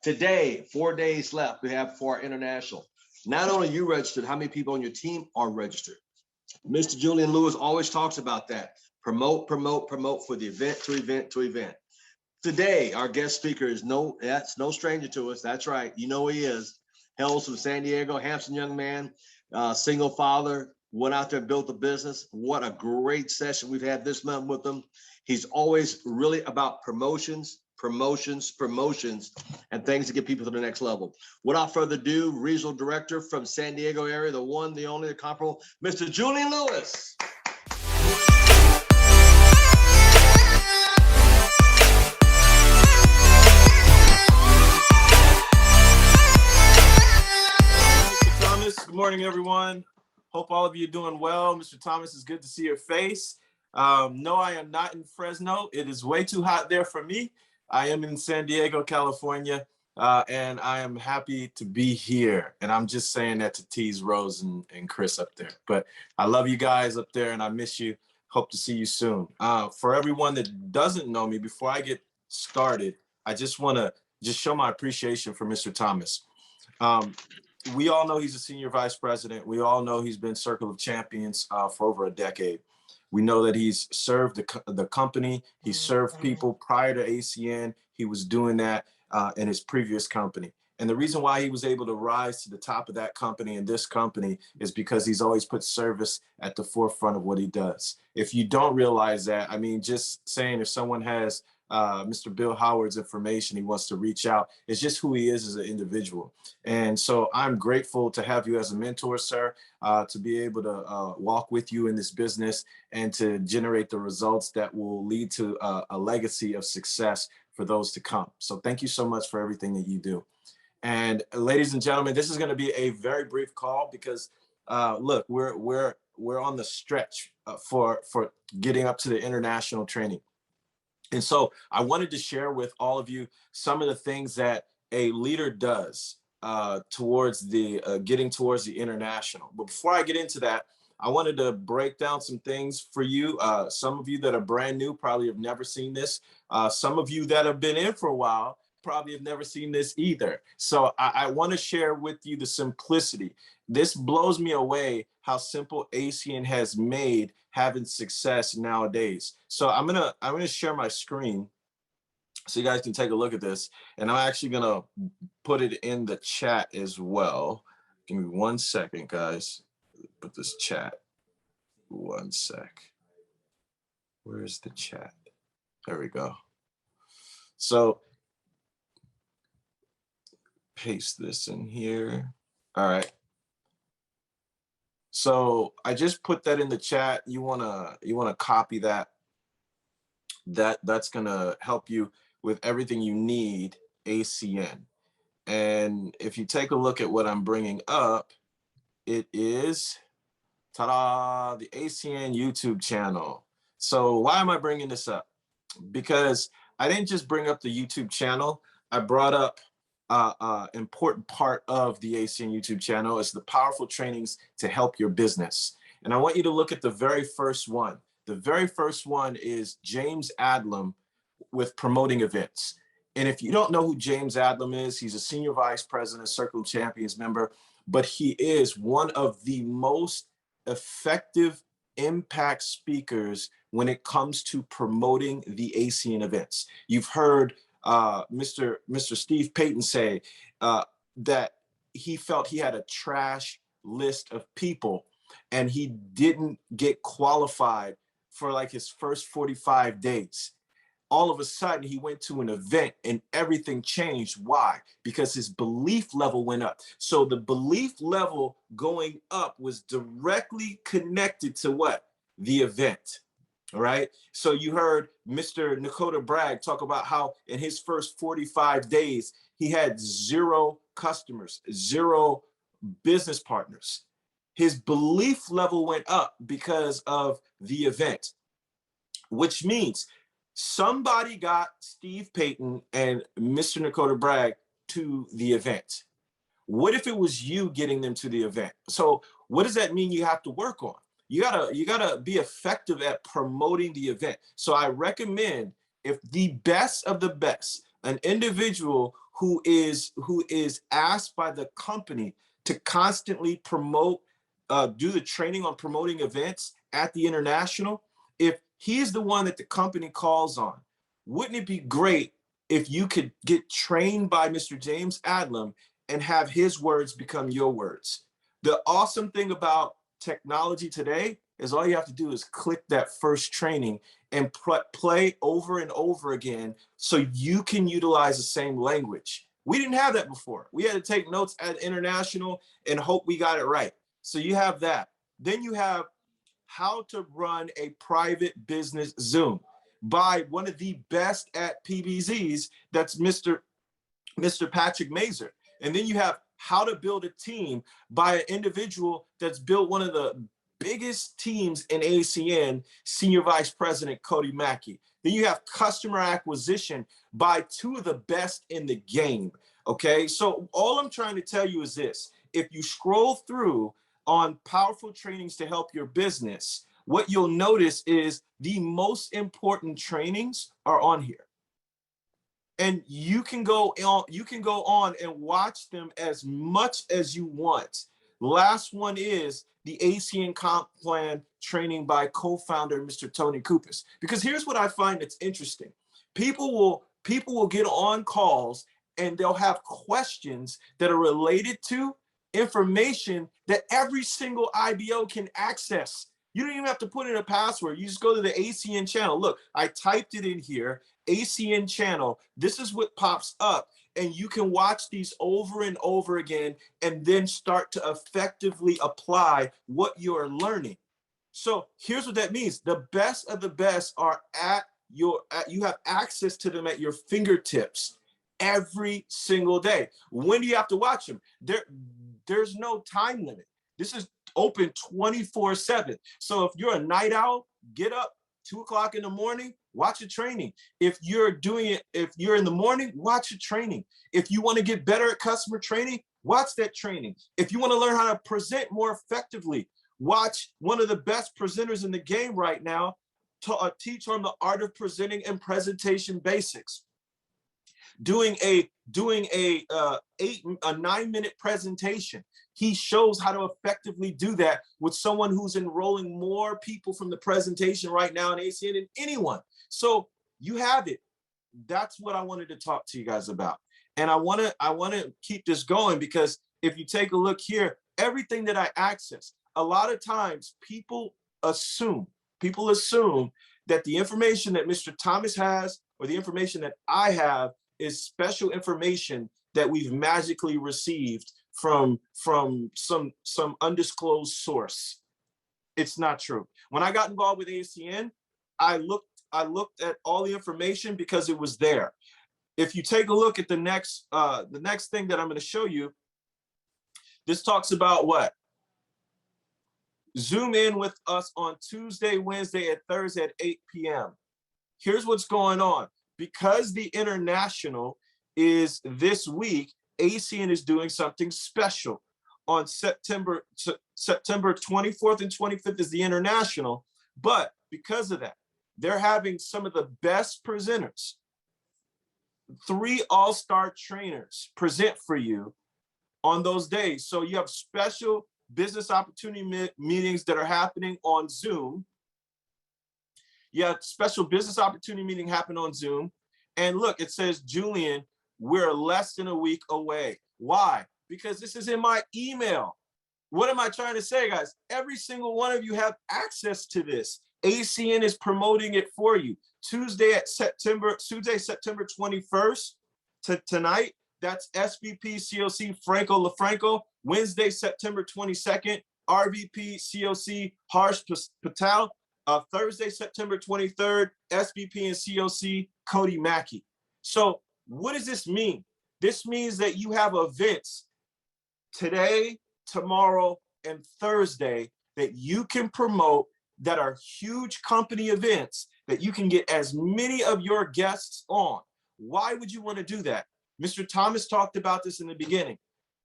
Today, 4 days left we have for our international. Not only you registered, how many people on your team are registered? Mr. Julian Lewis always talks about that. Promote, promote, promote for the event to event to event. Today, our guest speaker is that's no stranger to us. That's right. You know who he is. Hails from San Diego, handsome young man, single father, went out there and built a business. What a great session we've had this month with him. He's always really about promotions, and things to get people to the next level. Without further ado, regional director from San Diego area, the one, the only, the comparable, Mr. Julian Lewis. Mr. Thomas, good morning, everyone. Hope all of you are doing well. Mr. Thomas, it's good to see your face. No, I am not in Fresno. It is way too hot there for me. I am in San Diego, California, and I am happy to be here. And I'm just saying that to tease Rose and Chris up there. But I love you guys up there, and I miss you. Hope to see you soon. For everyone that doesn't know me, before I get started, I just want to show my appreciation for Mr. Thomas. We all know he's a senior vice president. We all know he's been Circle of Champions for over a decade. We know that he's served the company. He served people prior to ACN. He was doing that in his previous company. And the reason why he was able to rise to the top of that company and this company is because he's always put service at the forefront of what he does. If you don't realize that, I mean, just saying if someone has Mr. Bill Howard's information, he wants to reach out. It's just who he is as an individual. And so I'm grateful to have you as a mentor, sir, to be able to walk with you in this business and to generate the results that will lead to a legacy of success for those to come. So thank you so much for everything that you do. And ladies and gentlemen, this is going to be a very brief call because look, we're on the stretch for getting up to the international training. And so I wanted to share with all of you some of the things that a leader does towards the getting towards the international. But before I get into that, I wanted to break down some things for you. Some of you that are brand new probably have never seen this. Some of you that have been in for a while probably have never seen this either. So I want to share with you the simplicity. This blows me away how simple ACN has made having success nowadays. So I'm gonna share my screen so you guys can take a look at this, and I'm actually gonna put it in the chat as well. Give me 1 second, guys. Put this chat. 1 sec. Where's the chat? There we go. So paste this in here. All right. So I just put that in the chat. You wanna copy that. That's gonna help you with everything you need ACN. And if you take a look at what I'm bringing up, it is, ta-da, the ACN YouTube channel. So why am I bringing this up? Because I didn't just bring up the YouTube channel. I brought up important part of the ACN YouTube channel is the powerful trainings to help your business. And I want you to look at the very first one. The very first one is James Adlam with promoting events. And if you don't know who James Adlam is, he's a senior vice president, Circle of Champions member, but he is one of the most effective impact speakers when it comes to promoting the ACN events. You've heard Mr. Steve Payton say that he felt he had a trash list of people and he didn't get qualified for like his first 45 days. All of a sudden he went to an event and everything changed. Why? Because his belief level went up. So the belief level going up was directly connected to what? The event. All right. So you heard Mr. Nakota Bragg talk about how in his first 45 days, he had 0 customers, 0 business partners. His belief level went up because of the event, which means somebody got Steve Payton and Mr. Nakota Bragg to the event. What if it was you getting them to the event? So what does that mean you have to work on? You gotta be effective at promoting the event. So I recommend, if the best of the best, an individual who is asked by the company to constantly promote, do the training on promoting events at the international, if he's the one that the company calls on, wouldn't it be great if you could get trained by Mr. James Adlam and have his words become your words? The awesome thing about technology today is all you have to do is click that first training and play over and over again so you can utilize the same language. We didn't have that before. We had to take notes at international and hope we got it right. So you have that. Then you have how to run a private business Zoom by one of the best at PBZs, that's Mr. Patrick Mazer. And then you have how to build a team by an individual that's built one of the biggest teams in ACN, Senior Vice President Cody Mackey. Then you have customer acquisition by two of the best in the game. Okay, so all I'm trying to tell you is this: if you scroll through on powerful trainings to help your business, what you'll notice is the most important trainings are on here. And you can go on and watch them as much as you want. Last one is the ACN Comp Plan training by co-founder Mr. Tony Kupas. Because here's what I find that's interesting. People will get on calls and they'll have questions that are related to information that every single IBO can access. You don't even have to put in a password. You just go to the ACN channel. Look, I typed it in here, ACN channel. This is what pops up. And you can watch these over and over again and then start to effectively apply what you're learning. So here's what that means. The best of the best are you have access to them at your fingertips every single day. When do you have to watch them? There's no time limit. This is open 24/7. So if you're a night owl, get up 2 o'clock in the morning, watch a training. If you're in the morning, watch a training. If you want to get better at customer training, watch that training. If you want to learn how to present more effectively, watch one of the best presenters in the game right now to teach on the art of presenting and presentation basics. Doing a 9-minute presentation. He shows how to effectively do that with someone who's enrolling more people from the presentation right now in ACN than anyone. So you have it. That's what I wanted to talk to you guys about. And I want to keep this going, because if you take a look here, everything that I access, a lot of times people assume that the information that Mr. Thomas has or the information that I have is special information that we've magically received from some undisclosed source. It's not true. When I got involved with ACN, I looked at all the information because it was there. If you take a look at the next thing that I'm going to show you, this talks about what? Zoom in with us on Tuesday, Wednesday, and Thursday at 8 p.m. Here's what's going on. Because the international is this week, ACN is doing something special. On September 24th and 25th is the international, but because of that, they're having some of the best presenters, 3 all-star trainers present for you on those days. So you have special business opportunity meetings that are happening on Zoom. You have special business opportunity meeting happen on Zoom. And look, it says, Julian, we're less than a week away. Why? Because this is in my email. What am I trying to say, guys? Every single one of you have access to this. ACN is promoting it for you. Tuesday, September 21st to tonight, that's SVP COC Franco LaFranco. Wednesday, September 22nd, RVP COC Harsh Patel. Thursday, September 23rd, SVP and COC Cody Mackey. So what does this mean? This means that you have events today, tomorrow, and Thursday that you can promote that are huge company events that you can get as many of your guests on. Why would you want to do that? Mr. Thomas talked about this in the beginning,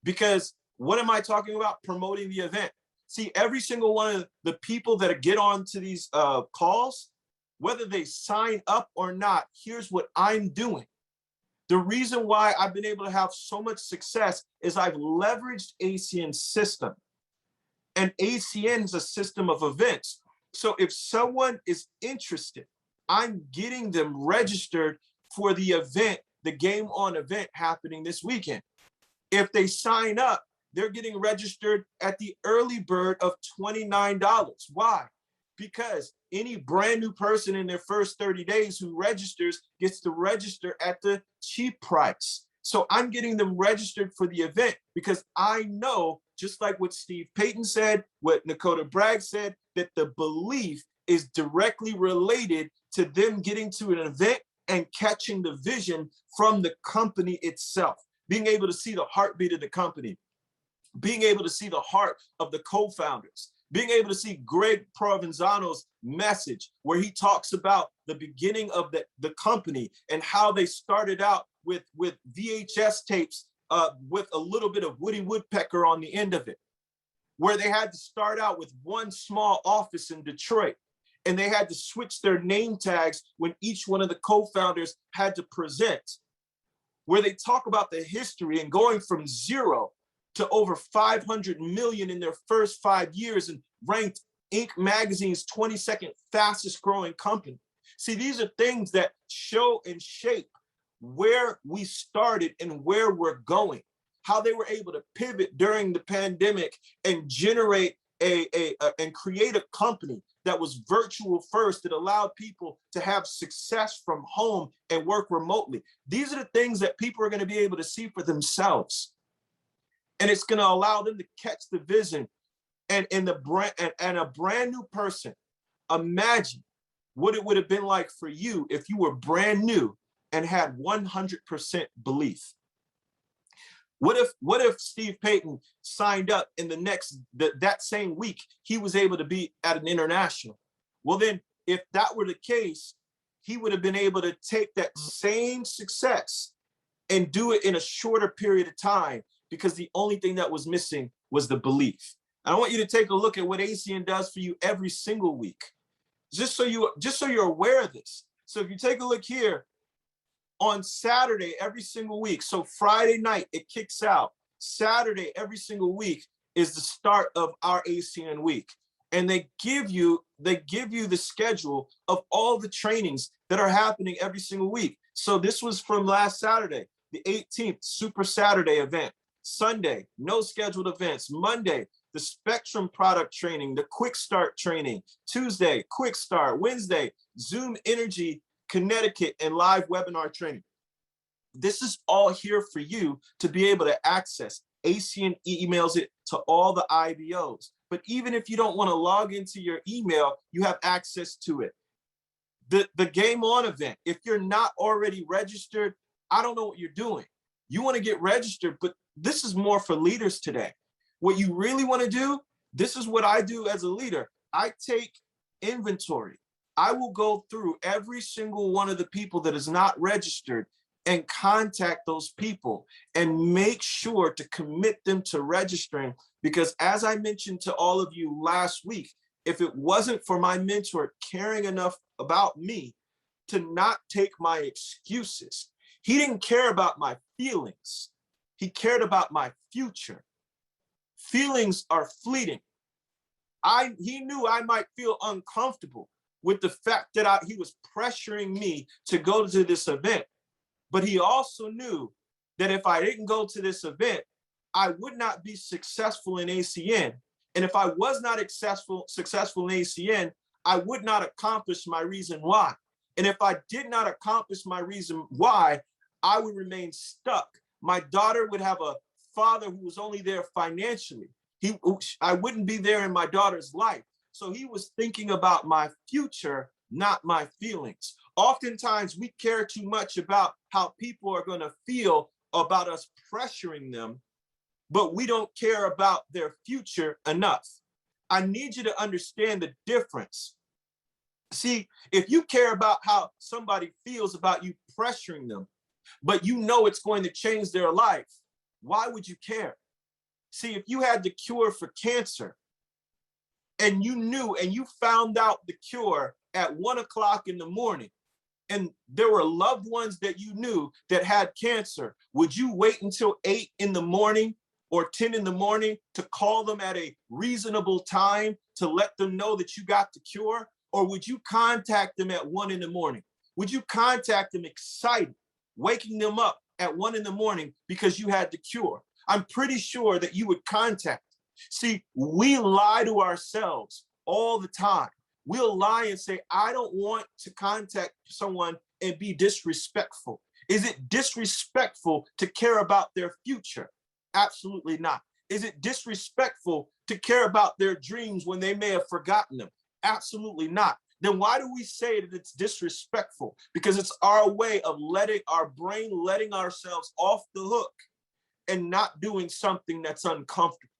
because what am I talking about? Promoting the event. See, every single one of the people that get onto these calls, whether they sign up or not, here's what I'm doing. The reason why I've been able to have so much success is I've leveraged ACN's system. And ACN is a system of events. So if someone is interested, I'm getting them registered for the event, the Game On event happening this weekend. If they sign up, they're getting registered at the early bird of $29. Why? Because any brand new person in their first 30 days who registers gets to register at the cheap price. So I'm getting them registered for the event because I know, just like what Steve Payton said, what Dakota Bragg said, that the belief is directly related to them getting to an event and catching the vision from the company itself, being able to see the heartbeat of the company, being able to see the heart of the co-founders, being able to see Greg Provenzano's message where he talks about the beginning of the company and how they started out with VHS tapes with a little bit of Woody Woodpecker on the end of it, where they had to start out with one small office in Detroit, and they had to switch their name tags when each one of the co-founders had to present, where they talk about the history and going from zero to over 500 million in their first 5 years and ranked Inc. magazine's 22nd fastest growing company. See, these are things that show and shape where we started and where we're going, how they were able to pivot during the pandemic and generate and create a company that was virtual first, that allowed people to have success from home and work remotely. These are the things that people are going to be able to see for themselves. And it's going to allow them to catch the vision and a brand new person. Imagine what it would have been like for you if you were brand new and had 100% belief. What if Steve Payton signed up in that same week, he was able to be at an international? Well, then if that were the case, he would have been able to take that same success and do it in a shorter period of time, because the only thing that was missing was the belief. And I want you to take a look at what ACN does for you every single week, just so you're aware of this. So if you take a look here, on Saturday every single week, so Friday night it kicks out, Saturday every single week is the start of our ACN week. And they give you the schedule of all the trainings that are happening every single week. So this was from last Saturday, the 18th, Super Saturday event. Sunday, no scheduled events. Monday, the Spectrum product training, the Quick Start training. Tuesday, Quick Start. Wednesday, Zoom Energy Connecticut and live webinar training. This is all here for you to be able to access. ACN emails it to all the IBOs. But even if you don't want to log into your email, you have access to it. The Game On event, if you're not already registered, I don't know what you're doing. You want to get registered, but this is more for leaders today. What you really want to do, this is what I do as a leader. I take inventory. I will go through every single one of the people that is not registered and contact those people and make sure to commit them to registering. Because as I mentioned to all of you last week, if it wasn't for my mentor caring enough about me to not take my excuses, he didn't care about my feelings. He cared about my future. Feelings are fleeting. He knew I might feel uncomfortable with the fact that he was pressuring me to go to this event. But he also knew that if I didn't go to this event, I would not be successful in ACN. And if I was not successful in ACN, I would not accomplish my reason why. And if I did not accomplish my reason why, I would remain stuck. My daughter would have a father who was only there financially. I wouldn't be there in my daughter's life. So he was thinking about my future, not my feelings. Oftentimes we care too much about how people are going to feel about us pressuring them, but we don't care about their future enough. I need you to understand the difference. See, if you care about how somebody feels about you pressuring them, but you know it's going to change their life, why would you care? See, if you had the cure for cancer and you knew and you found out the cure at 1 o'clock in the morning, and there were loved ones that you knew that had cancer, would you wait until 8 in the morning or 10 in the morning to call them at a reasonable time to let them know that you got the cure? Or would you contact them at 1 in the morning? Would you contact them excited, waking them up at 1 in the morning because you had the cure? I'm pretty sure that you would contact. See, we lie to ourselves all the time. We'll lie and say, I don't want to contact someone and be disrespectful. Is it disrespectful to care about their future? Absolutely not. Is it disrespectful to care about their dreams when they may have forgotten them? Absolutely not. Then why do we say that it's disrespectful? Because it's our way of letting ourselves off the hook and not doing something that's uncomfortable.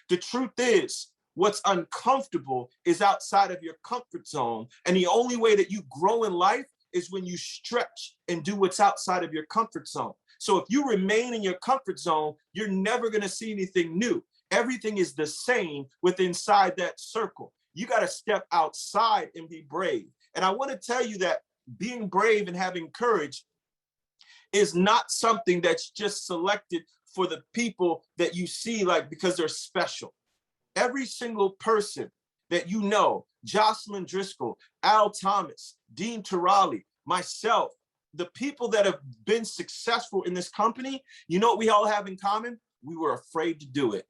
The truth is, what's uncomfortable is outside of your comfort zone. And the only way that you grow in life is when you stretch and do what's outside of your comfort zone. So if you remain in your comfort zone, you're never going to see anything new. Everything is the same within inside that circle. You got to step outside and be brave. And I want to tell you that being brave and having courage is not something that's just selected for the people that you see like because they're special. Every single person that you know, Jocelyn Driscoll, Al Thomas, Dean Turali, myself, the people that have been successful in this company, you know what we all have in common? We were afraid to do it.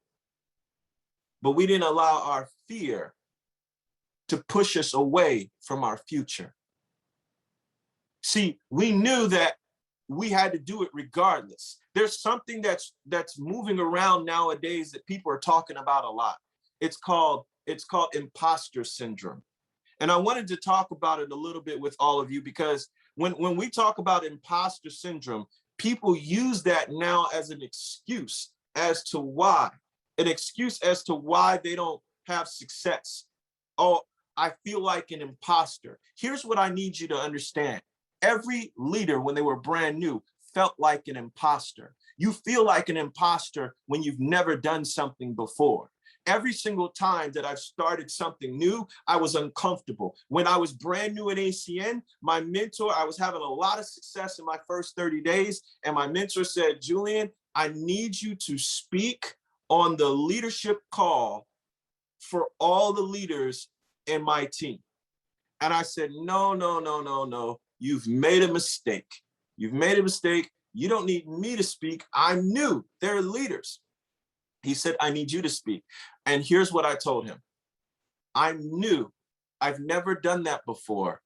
But we didn't allow our fear to push us away from our future. See, we knew that we had to do it regardless. There's something that's moving around nowadays that people are talking about a lot. It's called Imposter Syndrome. And I wanted to talk about it a little bit with all of you because when we talk about Imposter Syndrome, people use that now as an excuse as to why they don't have success. Oh, I feel like an imposter. Here's what I need you to understand. Every leader, when they were brand new, felt like an imposter. You feel like an imposter when you've never done something before. Every single time that I've started something new, I was uncomfortable. When I was brand new at ACN, my mentor, I was having a lot of success in my first 30 days. And my mentor said, Julian, I need you to speak on the leadership call for all the leaders in my team. And I said, no. You've made a mistake. You've made a mistake. You don't need me to speak. I'm new. They're leaders. He said, I need you to speak. And here's what I told him. I'm new. I've never done that before.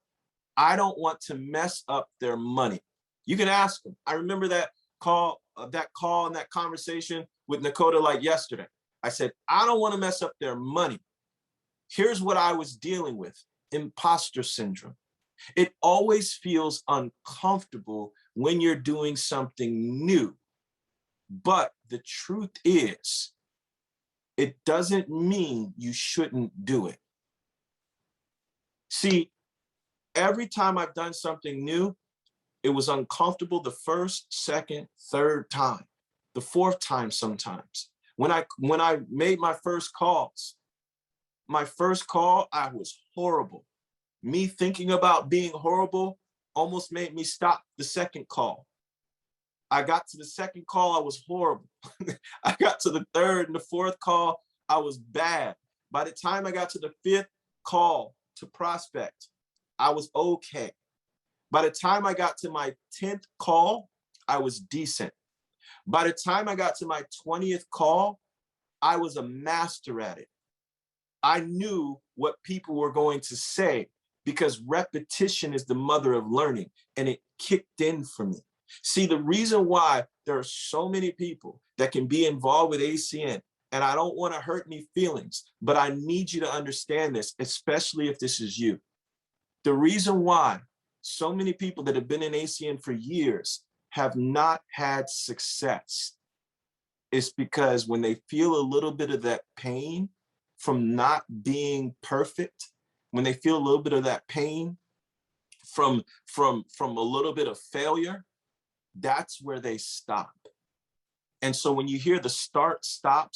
I don't want to mess up their money. You can ask them. I remember that call and that conversation with Nakota like yesterday. I said, I don't want to mess up their money. Here's what I was dealing with, imposter syndrome. It always feels uncomfortable when you're doing something new. But the truth is, it doesn't mean you shouldn't do it. See, every time I've done something new, it was uncomfortable the first, second, third time, the fourth time sometimes. When I made my first call, I was horrible. Me thinking about being horrible almost made me stop the second call. I got to the second call, I was horrible. I got to the third and the fourth call, I was bad. By the time I got to the fifth call to prospect, I was okay. By the time I got to my 10th call, I was decent. By the time I got to my 20th call, I was a master at it. I knew what people were going to say because repetition is the mother of learning, and it kicked in for me. See, the reason why there are so many people that can be involved with ACN, and I don't want to hurt any feelings, but I need you to understand this, especially if this is you. The reason why so many people that have been in ACN for years have not had success is because when they feel a little bit of that pain from not being perfect, when they feel a little bit of that pain from a little bit of failure, that's where they stop. And so when you hear the start, stop,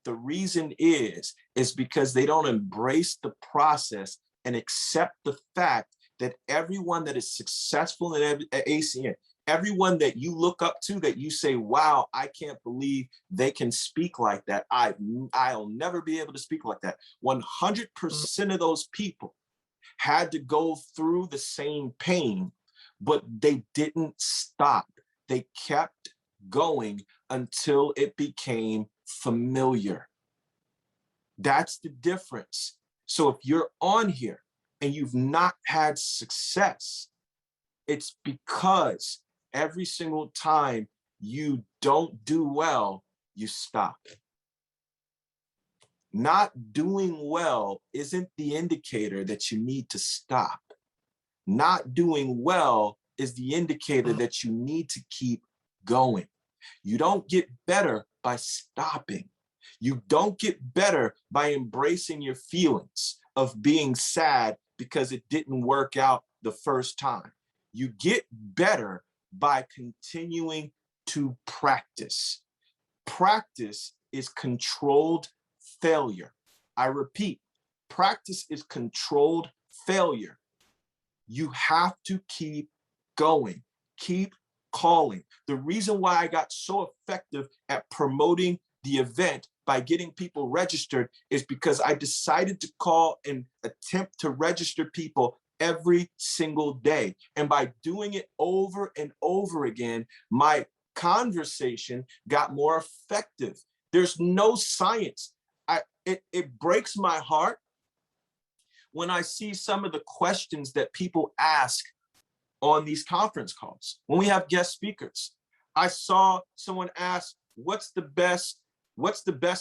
the reason is because they don't embrace the process and accept the fact that everyone that is successful at ACN, everyone that you look up to, that you say, wow, I can't believe they can speak like that. I'll never be able to speak like that. 100% of those people had to go through the same pain, but they didn't stop. They kept going until it became familiar. That's the difference. So if you're on here and you've not had success, it's because every single time you don't do well, you stop. Not doing well isn't the indicator that you need to stop. Not doing well is the indicator that you need to keep going. You don't get better by stopping. You don't get better by embracing your feelings of being sad because it didn't work out the first time. You get better by continuing to practice. Practice is controlled failure. I repeat, practice is controlled failure. You have to keep going, keep calling. The reason why I got so effective at promoting the event by getting people registered is because I decided to call and attempt to register people every single day. And by doing it over and over again, my conversation got more effective. There's no science. It breaks my heart when I see some of the questions that people ask on these conference calls. When we have guest speakers, I saw someone ask, what's the best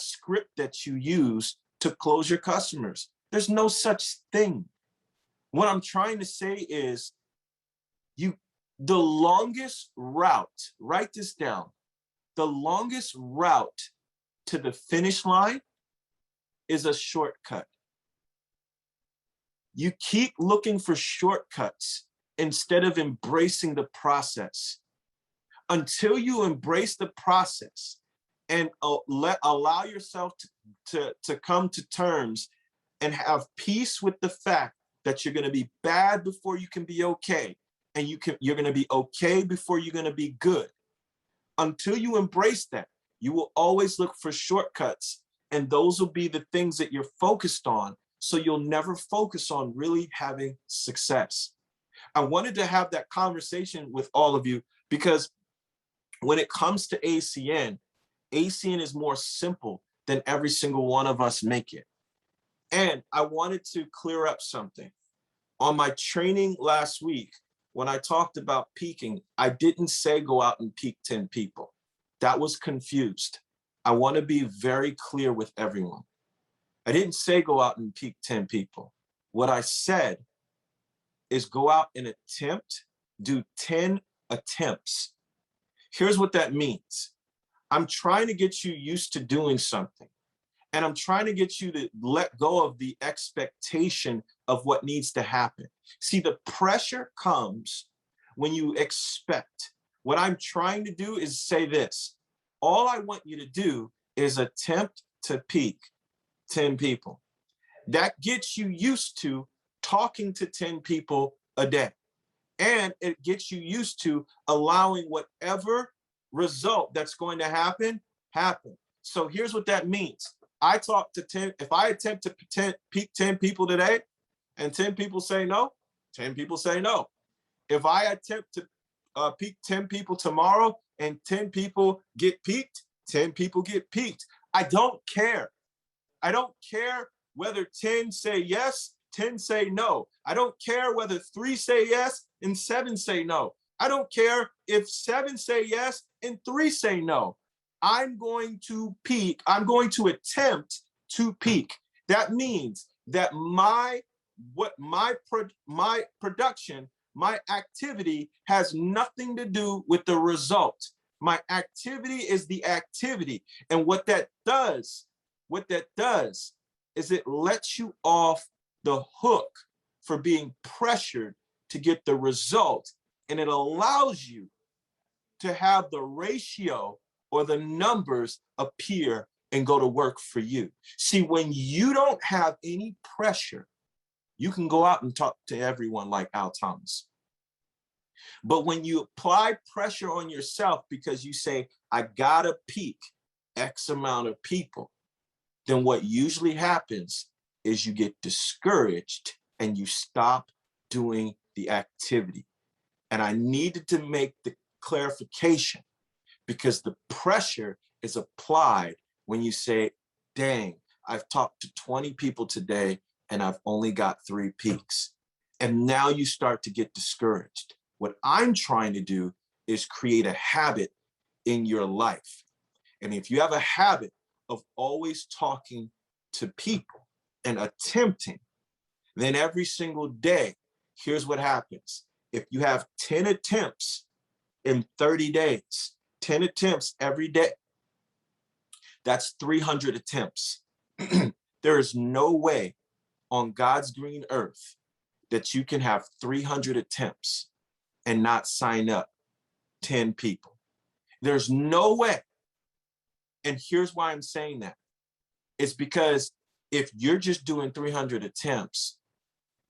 script that you use to close your customers? There's no such thing. What I'm trying to say is the longest route, write this down, the longest route to the finish line is a shortcut. You keep looking for shortcuts instead of embracing the process. Until you embrace the process and allow yourself to come to terms and have peace with the fact that you're going to be bad before you can be okay, and you're going to be okay before you're going to be good. Until you embrace that, you will always look for shortcuts, and those will be the things that you're focused on, so you'll never focus on really having success. I wanted to have that conversation with all of you because when it comes to ACN, ACN is more simple than every single one of us make it. And I wanted to clear up something. On my training last week, when I talked about peaking, I didn't say go out and peak 10 people. That was confused. I want to be very clear with everyone. I didn't say go out and peak 10 people. What I said is go out and do 10 attempts. Here's what that means. I'm trying to get you used to doing something. And I'm trying to get you to let go of the expectation of what needs to happen. See, the pressure comes when you expect. What I'm trying to do is say this. All I want you to do is attempt to peak 10 people. That gets you used to talking to 10 people a day. And it gets you used to allowing whatever result that's going to happen. So here's what that means. I talk to 10, if I attempt to peak 10 people today and 10 people say no, 10 people say no. If I attempt to peak 10 people tomorrow and 10 people get peaked, 10 people get peaked. I don't care. I don't care whether 10 say yes, 10 say no. I don't care whether 3 say yes and 7 say no. I don't care if 7 say yes and 3 say no. I'm going to peak. I'm going to attempt to peak. That means that my production, my activity has nothing to do with the result. My activity is the activity. And what that does is it lets you off the hook for being pressured to get the result. And it allows you to have the ratio or the numbers appear and go to work for you. See, when you don't have any pressure, You can go out and talk to everyone like Al Thomas. But when you apply pressure on yourself because you say, I gotta peak X amount of people, then what usually happens is you get discouraged and you stop doing the activity. And I needed to make the clarification because the pressure is applied when you say, dang, I've talked to 20 people today and I've only got 3 peaks. And now you start to get discouraged. What I'm trying to do is create a habit in your life. And if you have a habit of always talking to people and attempting, then every single day, here's what happens. If you have 10 attempts in 30 days, 10 attempts every day, that's 300 attempts. There is no way on God's green earth that you can have 300 attempts and not sign up 10 people. There's no way. And here's why I'm saying that. It's because if you're just doing 300 attempts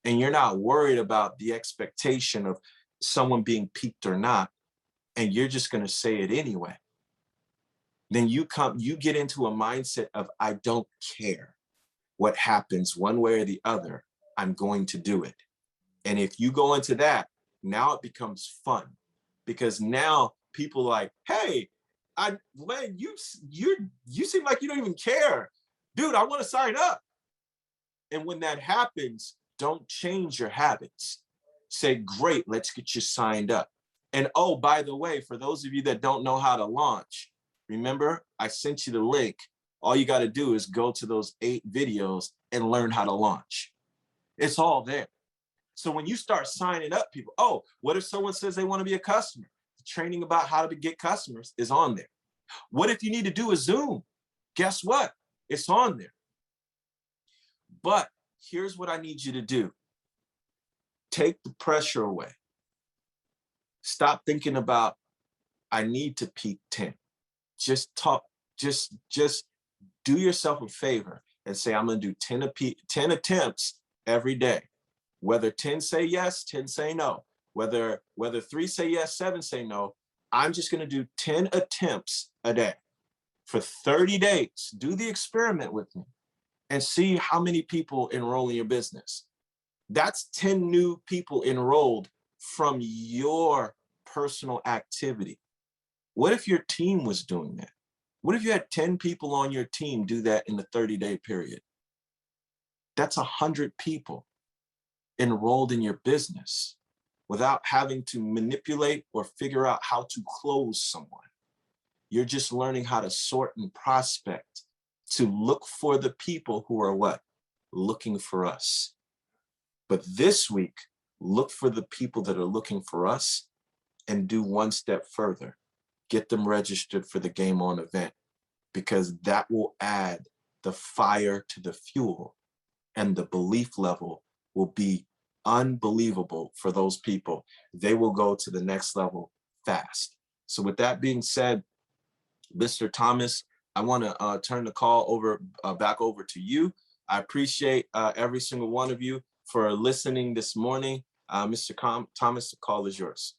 and you're not worried about the expectation of someone being peaked or not, and you're just going to say it anyway, then you get into a mindset of, I don't care what happens one way or the other, I'm going to do it. And if you go into that, now it becomes fun because now people are like, hey, Len, you seem like you don't even care. Dude, I want to sign up. And when that happens, don't change your habits. Say, great, let's get you signed up. And oh, by the way, for those of you that don't know how to launch, remember, I sent you the link. All you got to do is go to those 8 videos and learn how to launch. It's all there. So when you start signing up people, oh, what if someone says they want to be a customer? The training about how to get customers is on there. What if you need to do a Zoom? Guess what? It's on there. But here's what I need you to do. Take the pressure away. Stop thinking about, I need to peak 10. Just do yourself a favor and say, I'm going to do 10 attempts every day. Whether 10 say yes, 10 say no. Whether 3 say yes, 7 say no. I'm just going to do 10 attempts a day for 30 days. Do the experiment with me and see how many people enroll in your business. That's 10 new people enrolled from your personal activity. What if your team was doing that? What if you had 10 people on your team do that in the 30-day period? That's 100 people enrolled in your business without having to manipulate or figure out how to close someone. You're just learning how to sort and prospect to look for the people who are what? Looking for us. But this week, look for the people that are looking for us and do one step further. Get them registered for the Game On event because that will add the fire to the fuel and the belief level will be unbelievable for those people. They will go to the next level fast. So with that being said, Mr. Thomas, I want to turn the call back over to you. I appreciate every single one of you for listening this morning. Mr. Thomas, the call is yours.